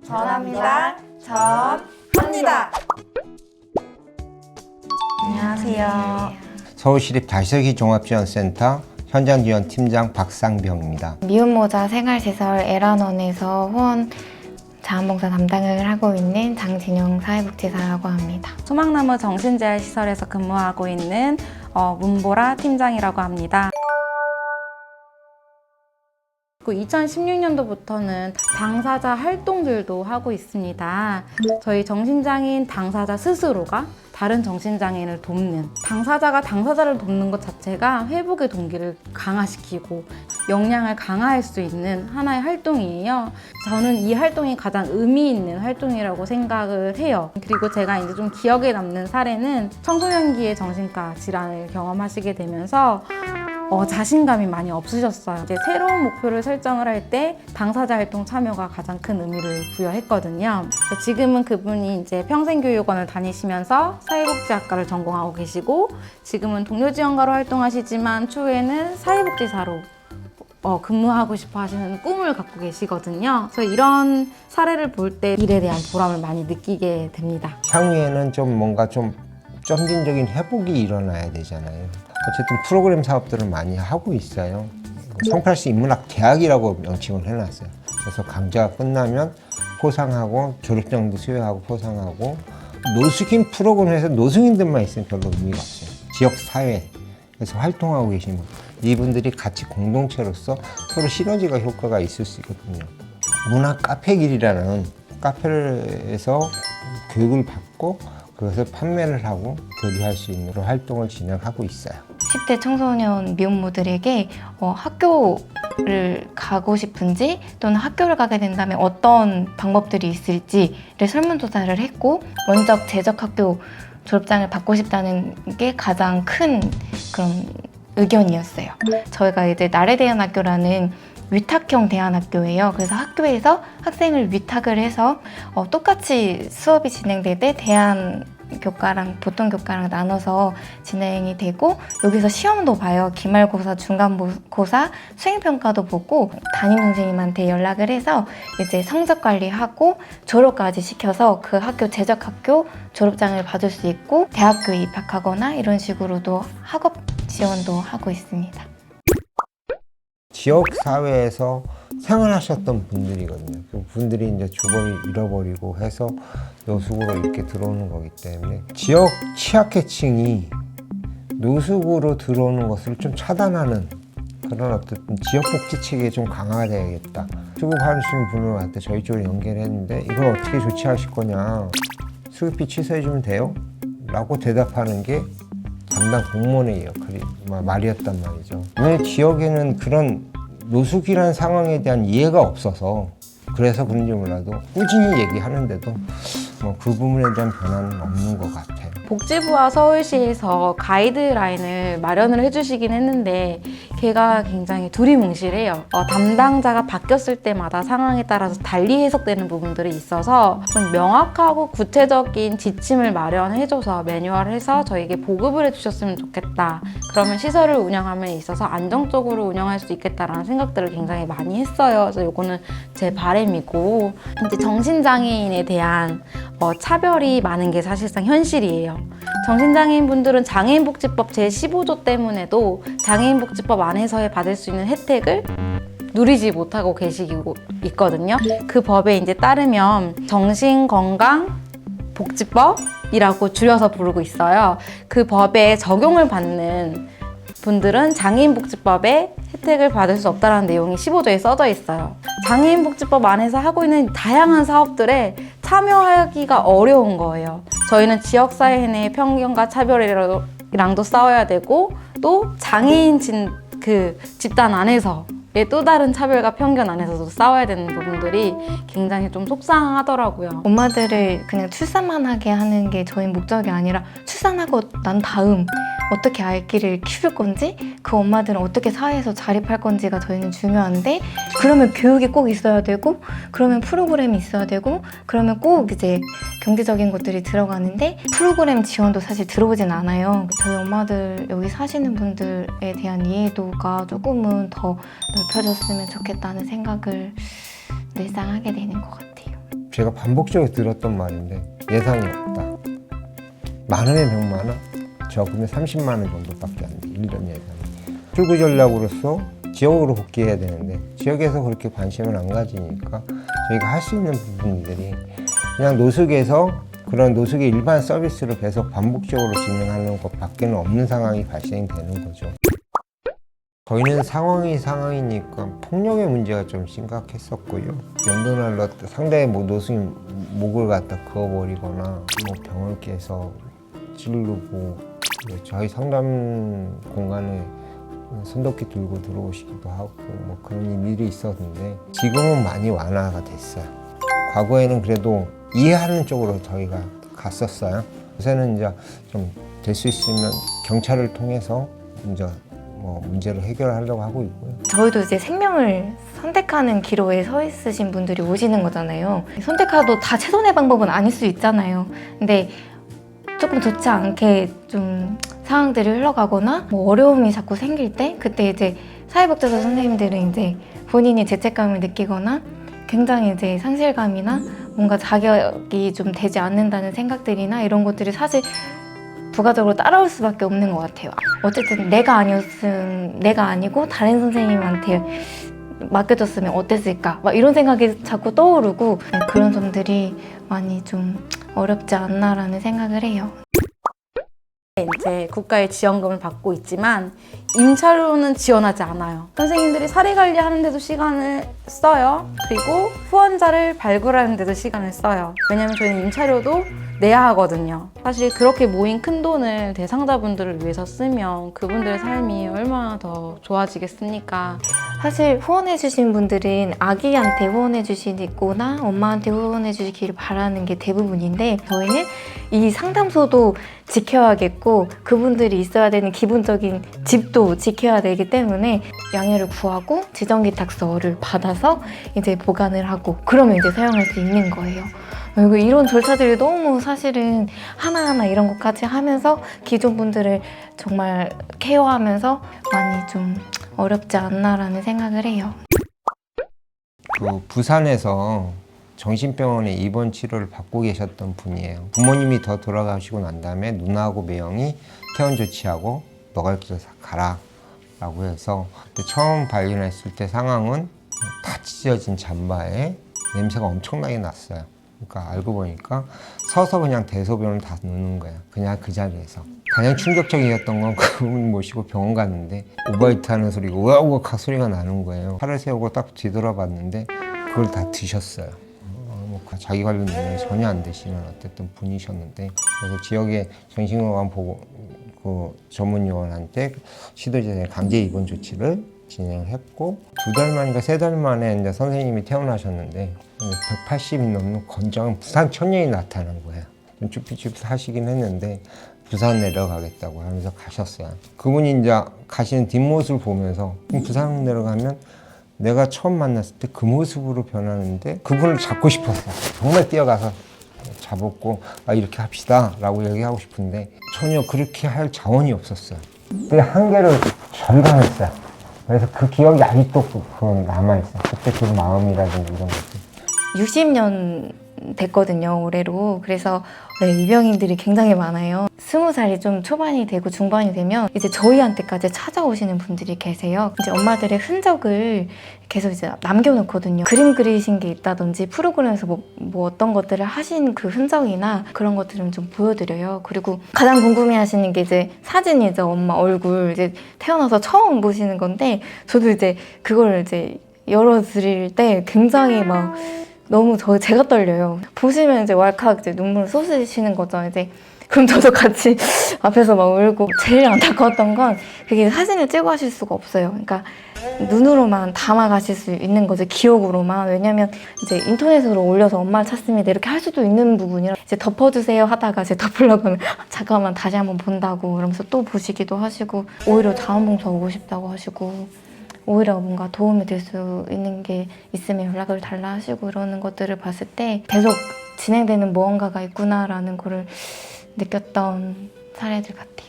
전합니다. 전합니다. 안녕하세요. 서울시립 다시서기 종합지원센터 현장지원팀장 박상병입니다. 미혼모자 생활시설 에란원에서 후원 자원봉사 담당을 하고 있는 장진영 사회복지사라고 합니다. 소망나무 정신재활시설에서 근무하고 있는 문보라 팀장이라고 합니다. 2016년도부터는 당사자 활동들도 하고 있습니다. 저희 정신장애인 당사자 스스로가 다른 정신장애인을 돕는, 당사자가 당사자를 돕는 것 자체가 회복의 동기를 강화시키고 역량을 강화할 수 있는 하나의 활동이에요. 저는 이 활동이 가장 의미 있는 활동이라고 생각을 해요. 그리고 제가 이제 좀 기억에 남는 사례는 청소년기의 정신과 질환을 경험하시게 되면서 자신감이 많이 없으셨어요. 이제 새로운 목표를 설정을 할 때 당사자 활동 참여가 가장 큰 의미를 부여했거든요. 지금은 그분이 이제 평생교육원을 다니시면서 사회복지학과를 전공하고 계시고, 지금은 동료지원가로 활동하시지만 추후에는 사회복지사로 근무하고 싶어 하시는 꿈을 갖고 계시거든요. 그래서 이런 사례를 볼 때 일에 대한 보람을 많이 느끼게 됩니다. 향후에는 좀 뭔가 좀 점진적인 회복이 일어나야 되잖아요. 어쨌든 프로그램 사업들을 많이 하고 있어요. 성팔시 인문학 대학이라고 명칭을 해놨어요. 그래서 강좌가 끝나면 포상하고 졸업장도 수여하고 포상하고, 노숙인 프로그램에서 노숙인들만 있으면 별로 의미가 없어요. 지역사회에서 활동하고 계신 분, 이분들이 같이 공동체로서 서로 시너지가 효과가 있을 수 있거든요. 문학 카페길이라는 카페에서 교육을 받고 그것을 판매를 하고 교류할 수 있는 그런 활동을 진행하고 있어요. 10대 청소년 미혼모들에게 학교를 가고 싶은지 또는 학교를 가게 된다면 어떤 방법들이 있을지를 설문조사를 했고, 원적 재적 학교 졸업장을 받고 싶다는 게 가장 큰 그런 의견이었어요. 저희가 이제 나래대안학교라는 위탁형 대안학교예요. 그래서 학교에서 학생을 위탁을 해서 똑같이 수업이 진행될 때 대안 교과랑 보통 교과랑 나눠서 진행이 되고, 여기서 시험도 봐요. 기말고사, 중간고사, 수행평가도 보고, 담임 선생님한테 연락을 해서 이제 성적 관리하고 졸업까지 시켜서 그 학교 재적학교 졸업장을 받을 수 있고, 대학교에 입학하거나 이런 식으로도 학업 지원도 하고 있습니다. 지역 사회에서 생활하셨던 분들이거든요. 그 분들이 이제 주거를 잃어버리고 해서 노숙으로 이렇게 들어오는 거기 때문에 지역 취약계층이 노숙으로 들어오는 것을 좀 차단하는 그런 어떤 지역복지 체계가 좀 강화가 돼야겠다. 수급하시는 분들한테 저희 쪽으로 연결했는데 이걸 어떻게 조치하실 거냐, 수급비 취소해주면 돼요? 라고 대답하는 게 담당 공무원의 말이었단 말이죠. 왜 지역에는 그런 노숙이라는 상황에 대한 이해가 없어서 그래서 그런지 몰라도 꾸준히 얘기하는데도 그 부분에 대한 변화는 없는 것 같아요. 복지부와 서울시에서 가이드라인을 마련을 해주시긴 했는데 걔가 굉장히 두리뭉실해요. 담당자가 바뀌었을 때마다 상황에 따라서 달리 해석되는 부분들이 있어서 좀 명확하고 구체적인 지침을 마련해줘서 매뉴얼해서 저에게 보급을 해주셨으면 좋겠다. 그러면 시설을 운영함에 있어서 안정적으로 운영할 수 있겠다라는 생각들을 굉장히 많이 했어요. 그래서 이거는 제 바람이고, 이제 정신장애인에 대한 차별이 많은 게 사실상 현실이에요. 정신장애인 분들은 장애인복지법 제15조 때문에도 장애인복지법 안에서 받을 수 있는 혜택을 누리지 못하고 계시고 있거든요. 그 법에 이제 따르면 정신건강복지법이라고 줄여서 부르고 있어요. 그 법에 적용을 받는 분들은 장애인복지법에 혜택을 받을 수 없다는 내용이 15조에 써져 있어요. 장애인복지법 안에서 하고 있는 다양한 사업들에 참여하기가 어려운 거예요. 저희는 지역사회 내의 편견과 차별이랑도 싸워야 되고, 또 장애인 집단 안에서 또 다른 차별과 편견 안에서도 싸워야 되는 부분들이 굉장히 좀 속상하더라고요. 엄마들을 그냥 출산만 하게 하는 게 저희 목적이 아니라, 출산하고 난 다음 어떻게 아이를 키울 건지, 그 엄마들은 어떻게 사회에서 자립할 건지가 저희는 중요한데, 그러면 교육이 꼭 있어야 되고, 그러면 프로그램이 있어야 되고, 그러면 꼭 이제 경제적인 것들이 들어가는데, 프로그램 지원도 사실 들어오진 않아요. 저희 엄마들, 여기 사시는 분들에 대한 이해도가 조금은 더 넓혀졌으면 좋겠다는 생각을 늘상 하게 되는 것 같아요. 제가 반복적으로 들었던 말인데 예상이 없다. 많으면 100만 원, 적으면 30만 원 정도밖에 안 돼. 1년 예상이. 출구 전략으로서 지역으로 복귀해야 되는데 지역에서 그렇게 관심을 안 가지니까 저희가 할 수 있는 부분들이 그냥 노숙에서 그런 노숙의 일반 서비스를 계속 반복적으로 진행하는 것밖에는 없는 상황이 발생되는 거죠. 저희는 상황이니까 폭력의 문제가 좀 심각했었고요. 연도날로 상대의 노숙인 목을 갖다 그어버리거나 병을 깨서 찌르고 저희 상담 공간에 손도끼 들고 들어오시기도 하고 그런 일이 있었는데 지금은 많이 완화가 됐어요. 과거에는 그래도 이해하는 쪽으로 저희가 갔었어요. 요새는 이제 좀 될 수 있으면 경찰을 통해서 이제 문제를 해결하려고 하고 있고요. 저희도 이제 생명을 선택하는 기로에 서 있으신 분들이 오시는 거잖아요. 선택하도 다 최선의 방법은 아닐 수 있잖아요. 근데 조금 좋지 않게 좀 상황들이 흘러가거나 어려움이 자꾸 생길 때 그때 이제 사회복지사 선생님들은 이제 본인이 죄책감을 느끼거나 굉장히 이제 상실감이나 뭔가 자격이 좀 되지 않는다는 생각들이나 이런 것들이 사실 부가적으로 따라올 수밖에 없는 것 같아요. 어쨌든 내가 아니고 다른 선생님한테 맡겨줬으면 어땠을까 막 이런 생각이 자꾸 떠오르고 그런 점들이 많이 좀 어렵지 않나라는 생각을 해요. 이제 국가의 지원금을 받고 있지만 임차료는 지원하지 않아요. 선생님들이 사례 관리하는 데도 시간을 써요. 그리고 후원자를 발굴하는 데도 시간을 써요. 왜냐면 저희는 임차료도 내야 하거든요. 사실 그렇게 모인 큰 돈을 대상자분들을 위해서 쓰면 그분들의 삶이 얼마나 더 좋아지겠습니까? 사실 후원해주신 분들은 아기한테 후원해주시거나 엄마한테 후원해주시기를 바라는 게 대부분인데 저희는 이 상담소도 지켜야겠고 그분들이 있어야 되는 기본적인 집도 지켜야 되기 때문에 양해를 구하고 지정기탁서를 받아서 이제 보관을 하고 그러면 이제 사용할 수 있는 거예요. 그리고 이런 절차들이 너무 사실은 하나하나 이런 것까지 하면서 기존 분들을 정말 케어하면서 많이 좀 어렵지 않나라는 생각을 해요. 부산에서 정신병원에 입원 치료를 받고 계셨던 분이에요. 부모님이 더 돌아가시고 난 다음에 누나하고 매형이 퇴원 조치하고 너가 여기서 가라 라고 해서 그때 처음 발견했을 때 상황은 다 찢어진 잠바에 냄새가 엄청나게 났어요. 그러니까 알고 보니까 서서 그냥 대소변을 다 누는 거야. 그냥 그 자리에서. 가장 충격적이었던 건 그분 모시고 병원 갔는데 오바이트 하는 소리가 우악우악 소리가 나는 거예요. 팔을 세우고 딱 뒤돌아봤는데 그걸 다 드셨어요. 자기 관련 능력이 전혀 안 되시는 어쨌든 분이셨는데 그래서 지역의 정신건강 보고 전문 요원한테 시도제에 강제 입원 조치를 진행했고 2달 만인가 3달 만에 이제 선생님이 퇴원하셨는데 180이 넘는 건장한 부산 청년이 나타난 거예요. 좀 쭈삣쭈삣 하시긴 했는데 부산 내려가겠다고 하면서 가셨어요. 그분이 이제 가시는 뒷모습을 보면서 부산 내려가면 내가 처음 만났을 때 그 모습으로 변하는데 그분을 잡고 싶었어요. 정말 뛰어가서 잡았고 이렇게 합시다 라고 얘기하고 싶은데 전혀 그렇게 할 자원이 없었어요. 그 한계를 절감했어요. 그래서 그 기억이 아직도 그건 남아있어요. 그때 그 마음이라든지 이런 것들. 60년 됐거든요, 올해로. 그래서 입양인들이 굉장히 많아요. 20살이 좀 초반이 되고 중반이 되면 이제 저희한테까지 찾아오시는 분들이 계세요. 이제 엄마들의 흔적을 계속 이제 남겨놓거든요. 그림 그리신 게 있다든지 프로그램에서 뭐 어떤 것들을 하신 그 흔적이나 그런 것들은 좀 보여드려요. 그리고 가장 궁금해하시는 게 이제 사진이죠. 엄마 얼굴 이제 태어나서 처음 보시는 건데 저도 이제 그걸 이제 열어드릴 때 굉장히 막 너무 제가 떨려요. 보시면 이제 왈칵 이제 눈물을 쏟으시는 거죠. 이제 그럼 저도 같이 앞에서 막 울고 제일 안타까웠던 건 그게 사진을 찍어 하실 수가 없어요. 그러니까 눈으로만 담아 가실 수 있는 거죠. 기억으로만. 왜냐면 이제 인터넷으로 올려서 엄마를 찾습니다 이렇게 할 수도 있는 부분이라 이제 덮어주세요 하다가 이제 덮으려고 하면 잠깐만 다시 한번 본다고 그러면서 또 보시기도 하시고 오히려 자원봉사 오고 싶다고 하시고 오히려 뭔가 도움이 될 수 있는 게 있으면 연락을 달라 하시고 이러는 것들을 봤을 때 계속 진행되는 무언가가 있구나라는 거를 느꼈던 사례들 같아요.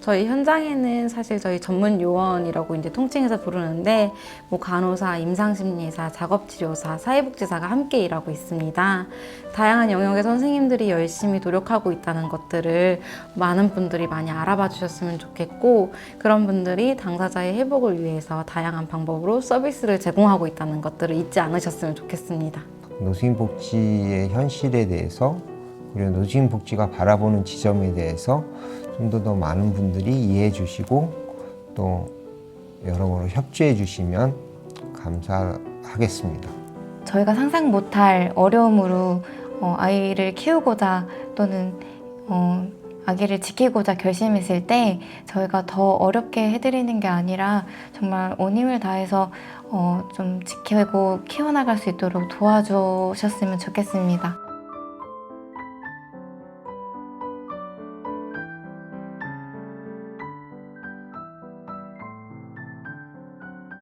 저희 현장에는 사실 저희 전문 요원이라고 이제 통칭해서 부르는데 뭐 간호사, 임상심리사, 작업치료사, 사회복지사가 함께 일하고 있습니다. 다양한 영역의 선생님들이 열심히 노력하고 있다는 것들을 많은 분들이 많이 알아봐 주셨으면 좋겠고, 그런 분들이 당사자의 회복을 위해서 다양한 방법으로 서비스를 제공하고 있다는 것들을 잊지 않으셨으면 좋겠습니다. 노인복지의 현실에 대해서, 그리고 노인복지가 바라보는 지점에 대해서 좀 더 많은 분들이 이해해 주시고 또 여러모로 협조해 주시면 감사하겠습니다. 저희가 상상 못할 어려움으로 아이를 키우고자 또는 아기를 지키고자 결심했을 때 저희가 더 어렵게 해드리는 게 아니라 정말 온 힘을 다해서 좀 지키고 키워나갈 수 있도록 도와주셨으면 좋겠습니다.